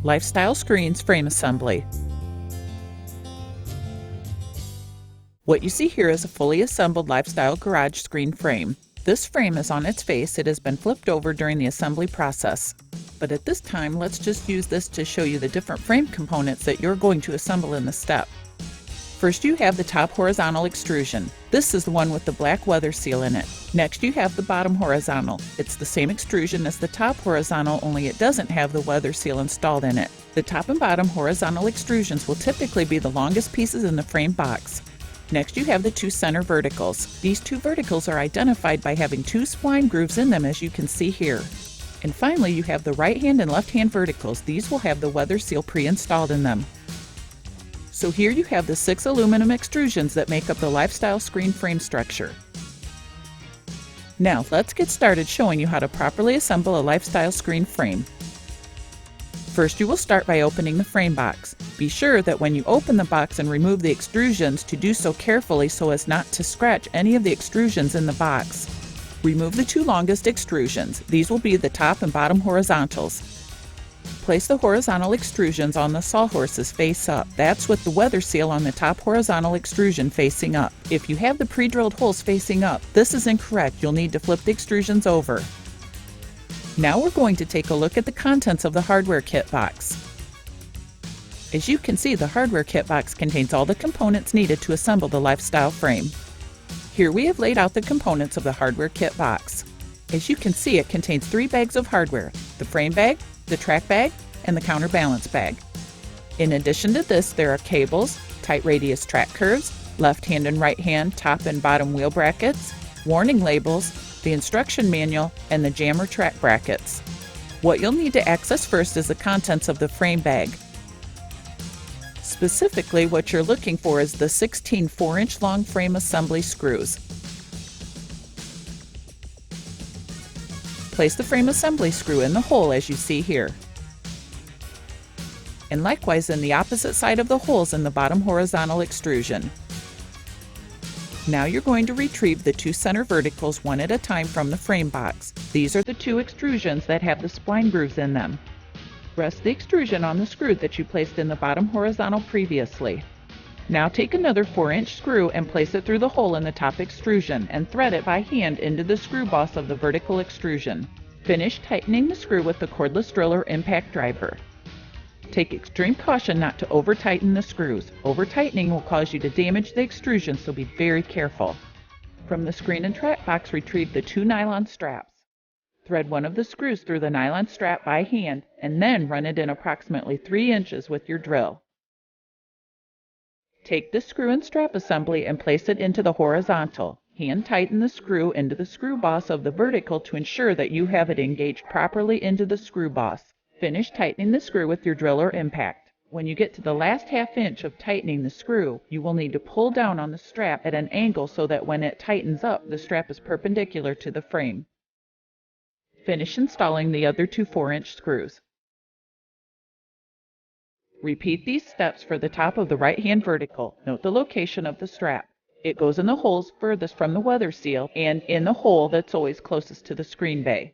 Lifestyle Screens Frame Assembly. What you see here is a fully assembled Lifestyle garage screen frame. This frame is on its face. It has been flipped over during the assembly process. But at this time, let's just use this to show you the different frame components that you're going to assemble in the step. First, you have the top horizontal extrusion. This is the one with the black weather seal in it. Next, you have the bottom horizontal. It's the same extrusion as the top horizontal, only it doesn't have the weather seal installed in it. The top and bottom horizontal extrusions will typically be the longest pieces in the frame box. Next, you have the two center verticals. These two verticals are identified by having two spline grooves in them, as you can see here. And finally, you have the right hand and left hand verticals. These will have the weather seal pre-installed in them. So here you have the 6 aluminum extrusions that make up the Lifestyle screen frame structure. Now let's get started showing you how to properly assemble a Lifestyle screen frame. First, you will start by opening the frame box. Be sure that when you open the box and remove the extrusions, to do so carefully so as not to scratch any of the extrusions in the box. Remove the two longest extrusions. These will be the top and bottom horizontals. Place the horizontal extrusions on the sawhorses face up. That's with the weather seal on the top horizontal extrusion facing up. If you have the pre-drilled holes facing up, this is incorrect. You'll need to flip the extrusions over. Now we're going to take a look at the contents of the hardware kit box. As you can see, the hardware kit box contains all the components needed to assemble the Lifestyle frame. Here we have laid out the components of the hardware kit box. As you can see, it contains 3 bags of hardware: the frame bag, the track bag, and the counterbalance bag. In addition to this, there are cables, tight radius track curves, left hand and right hand top and bottom wheel brackets, warning labels, the instruction manual, and the jammer track brackets. What you'll need to access first is the contents of the frame bag. Specifically, what you're looking for is the 16 4-inch long frame assembly screws. Place the frame assembly screw in the hole as you see here. And likewise in the opposite side of the holes in the bottom horizontal extrusion. Now you're going to retrieve the 2 center verticals one at a time from the frame box. These are the 2 extrusions that have the spline grooves in them. Rest the extrusion on the screw that you placed in the bottom horizontal previously. Now take another 4-inch screw and place it through the hole in the top extrusion and thread it by hand into the screw boss of the vertical extrusion. Finish tightening the screw with the cordless drill or impact driver. Take extreme caution not to over-tighten the screws. Over-tightening will cause you to damage the extrusion, so be very careful. From the screen and track box, retrieve the 2 nylon straps. Thread one of the screws through the nylon strap by hand and then run it in approximately 3 inches with your drill. Take the screw and strap assembly and place it into the horizontal. Hand tighten the screw into the screw boss of the vertical to ensure that you have it engaged properly into the screw boss. Finish tightening the screw with your drill or impact. When you get to the last ½ inch of tightening the screw, you will need to pull down on the strap at an angle so that when it tightens up, the strap is perpendicular to the frame. Finish installing the other 2 4-inch screws. Repeat these steps for the top of the right-hand vertical. Note the location of the strap. It goes in the holes furthest from the weather seal and in the hole that's always closest to the screen bay.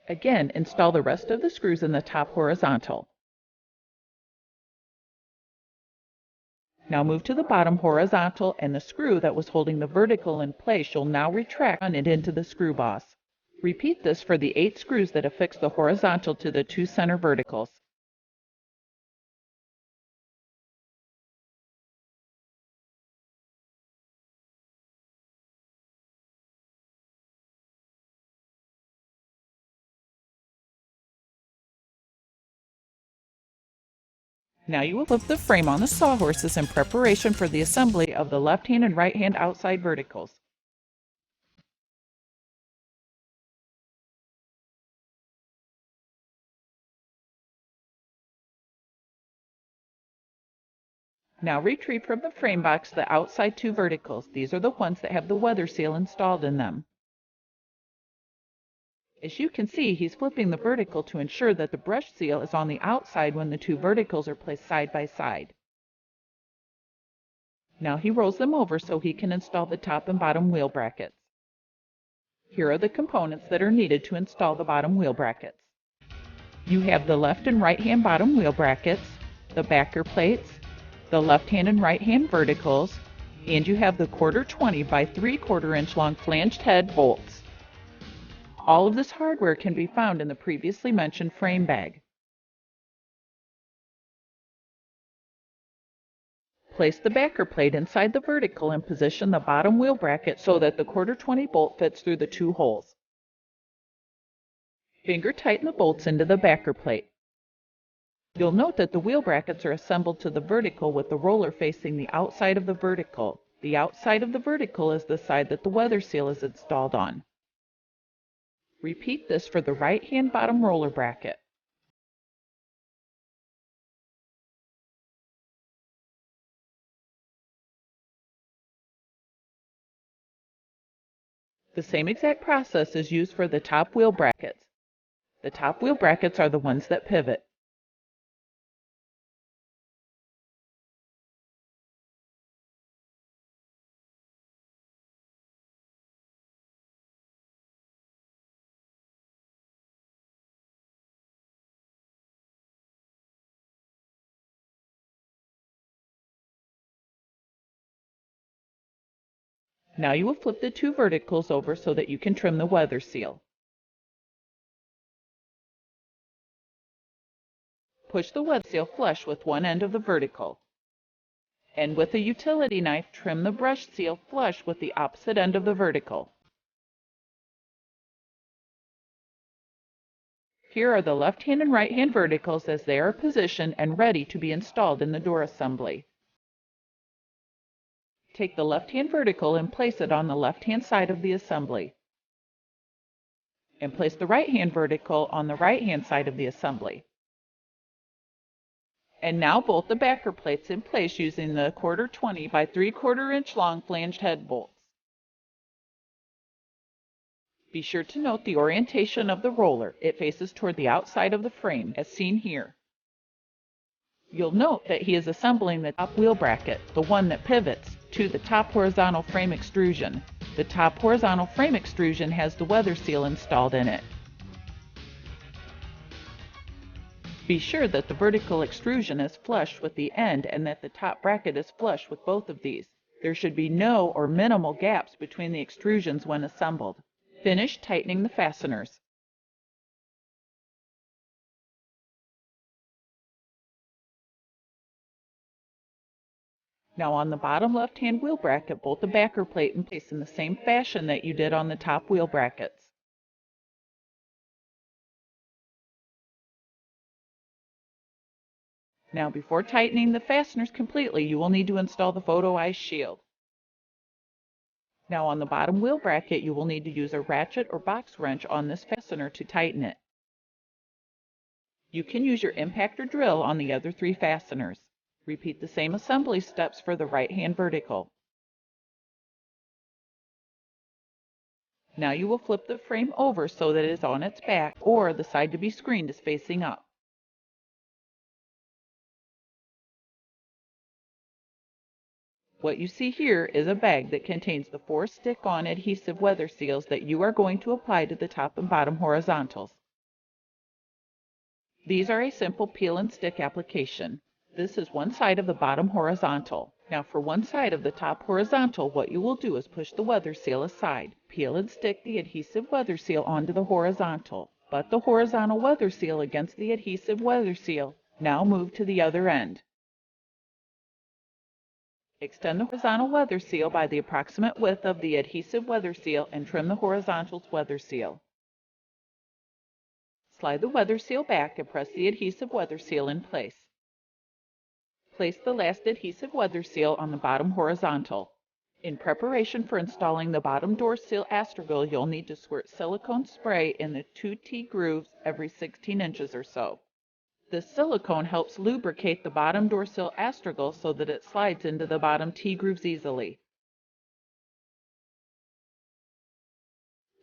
Again, install the rest of the screws in the top horizontal. Now move to the bottom horizontal, and the screw that was holding the vertical in place you'll now retract on it into the screw boss. Repeat this for the 8 screws that affix the horizontal to the 2 center verticals. Now you will flip the frame on the sawhorses in preparation for the assembly of the left hand and right hand outside verticals. Now retrieve from the frame box the outside 2 verticals. These are the ones that have the weather seal installed in them. As you can see, he's flipping the vertical to ensure that the brush seal is on the outside when the 2 verticals are placed side by side. Now he rolls them over so he can install the top and bottom wheel brackets. Here are the components that are needed to install the bottom wheel brackets. You have the left and right hand bottom wheel brackets, the backer plates, the left hand and right hand verticals, and you have the 1/4 by 3/4 inch long flanged head bolts. All of this hardware can be found in the previously mentioned frame bag. Place the backer plate inside the vertical and position the bottom wheel bracket so that the 1/4 bolt fits through the 2 holes. Finger tighten the bolts into the backer plate. You'll note that the wheel brackets are assembled to the vertical with the roller facing the outside of the vertical. The outside of the vertical is the side that the weather seal is installed on. Repeat this for the right hand bottom roller bracket. The same exact process is used for the top wheel brackets. The top wheel brackets are the ones that pivot. Now you will flip the 2 verticals over so that you can trim the weather seal. Push the weather seal flush with one end of the vertical. And with a utility knife, trim the brush seal flush with the opposite end of the vertical. Here are the left hand and right hand verticals as they are positioned and ready to be installed in the door assembly. Take the left hand vertical and place it on the left hand side of the assembly. And place the right hand vertical on the right hand side of the assembly. And now bolt the backer plates in place using the 1/4 by 3/4 inch long flanged head bolts. Be sure to note the orientation of the roller. It faces toward the outside of the frame, as seen here. You'll note that he is assembling the top wheel bracket, the one that pivots, to the top horizontal frame extrusion. The top horizontal frame extrusion has the weather seal installed in it. Be sure that the vertical extrusion is flush with the end and that the top bracket is flush with both of these. There should be no or minimal gaps between the extrusions when assembled. Finish tightening the fasteners. Now on the bottom left-hand wheel bracket, bolt the backer plate in place in the same fashion that you did on the top wheel brackets. Now before tightening the fasteners completely, you will need to install the photo eye shield. Now on the bottom wheel bracket, you will need to use a ratchet or box wrench on this fastener to tighten it. You can use your impactor drill on the other 3 fasteners. Repeat the same assembly steps for the right-hand vertical. Now you will flip the frame over so that it is on its back, or the side to be screened is facing up. What you see here is a bag that contains the 4 stick-on adhesive weather seals that you are going to apply to the top and bottom horizontals. These are a simple peel and stick application. This is one side of the bottom horizontal. Now for one side of the top horizontal, what you will do is push the weather seal aside. Peel and stick the adhesive weather seal onto the horizontal. Butt the horizontal weather seal against the adhesive weather seal. Now move to the other end. Extend the horizontal weather seal by the approximate width of the adhesive weather seal and trim the horizontal's weather seal. Slide the weather seal back and press the adhesive weather seal in place. Place the last adhesive weather seal on the bottom horizontal. In preparation for installing the bottom door seal astragal, you'll need to squirt silicone spray in the 2 T-grooves every 16 inches or so. This silicone helps lubricate the bottom door seal astragal so that it slides into the bottom T-grooves easily.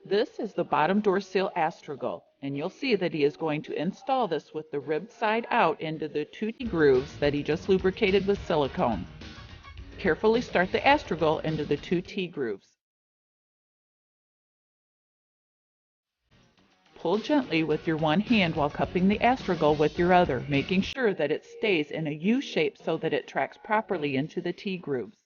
This is the bottom door seal astragal, and you'll see that he is going to install this with the ribbed side out into the 2 T-grooves that he just lubricated with silicone. Carefully start the astragal into the 2 T-grooves. Pull gently with your one hand while cupping the astragal with your other, making sure that it stays in a U shape so that it tracks properly into the T-grooves.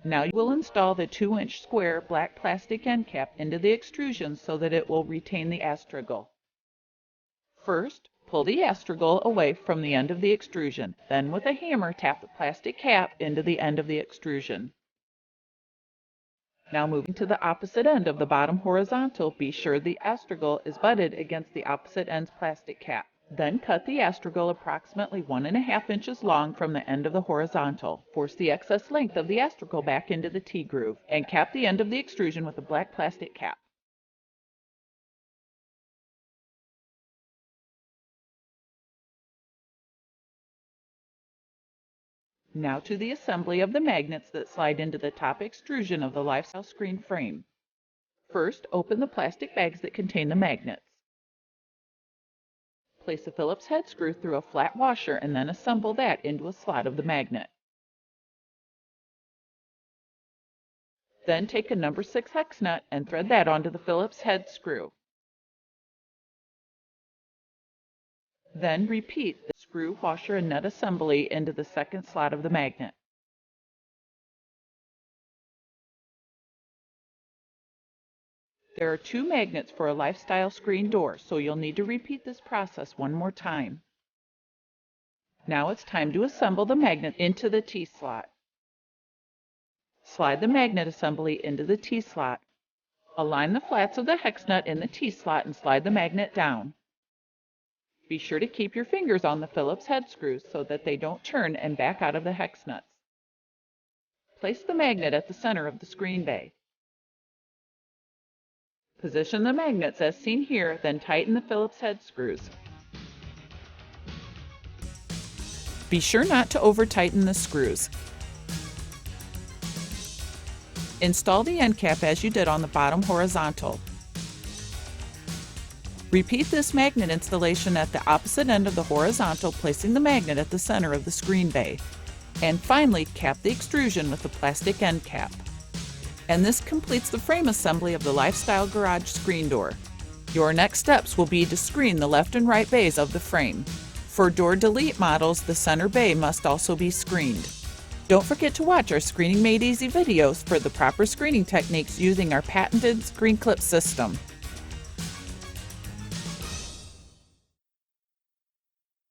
Now you will install the 2-inch square black plastic end cap into the extrusion so that it will retain the astragal. First, pull the astragal away from the end of the extrusion. Then with a hammer, tap the plastic cap into the end of the extrusion. Now moving to the opposite end of the bottom horizontal, be sure the astragal is butted against the opposite end's plastic cap. Then cut the astragal approximately 1½ inches long from the end of the horizontal. Force the excess length of the astragal back into the T-groove and cap the end of the extrusion with a black plastic cap. Now to the assembly of the magnets that slide into the top extrusion of the lifestyle screen frame. First, open the plastic bags that contain the magnets. Place a Phillips head screw through a flat washer and then assemble that into a slot of the magnet. Then take a number 6 hex nut and thread that onto the Phillips head screw. Then repeat the screw, washer, and nut assembly into the second slot of the magnet. There are 2 magnets for a lifestyle screen door, so you'll need to repeat this process one more time. Now it's time to assemble the magnet into the T-slot. Slide the magnet assembly into the T-slot. Align the flats of the hex nut in the T-slot and slide the magnet down. Be sure to keep your fingers on the Phillips head screws so that they don't turn and back out of the hex nuts. Place the magnet at the center of the screen bay. Position the magnets as seen here, then tighten the Phillips head screws. Be sure not to over-tighten the screws. Install the end cap as you did on the bottom horizontal. Repeat this magnet installation at the opposite end of the horizontal, placing the magnet at the center of the screen bay. And finally, cap the extrusion with the plastic end cap. And this completes the frame assembly of the Lifestyle Garage screen door. Your next steps will be to screen the left and right bays of the frame. For door delete models, the center bay must also be screened. Don't forget to watch our Screening Made Easy videos for the proper screening techniques using our patented screen clip system.